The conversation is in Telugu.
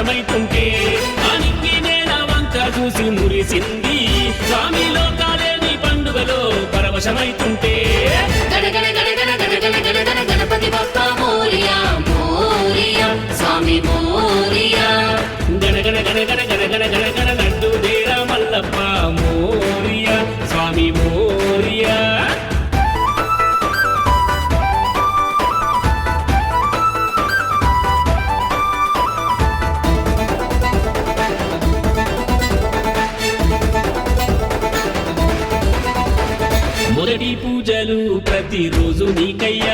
పరవశమైతుంటే అనింగి నేల వంక చూసి మురిసింది స్వామి లోకాలేని పండుగలో పరవశమైతుంటే గణగణ గణగణ గణగణ గణగణ గణపతి బప్పా మోరియా మోరియా స్వామి మోరియా గణగణ గణగణ గణగణ గణగణ లడ్డు దేర మల్లప్ప మోరియా స్వామి మోరియా మొదటి పూజలు ప్రతిరోజు నీకయ్యా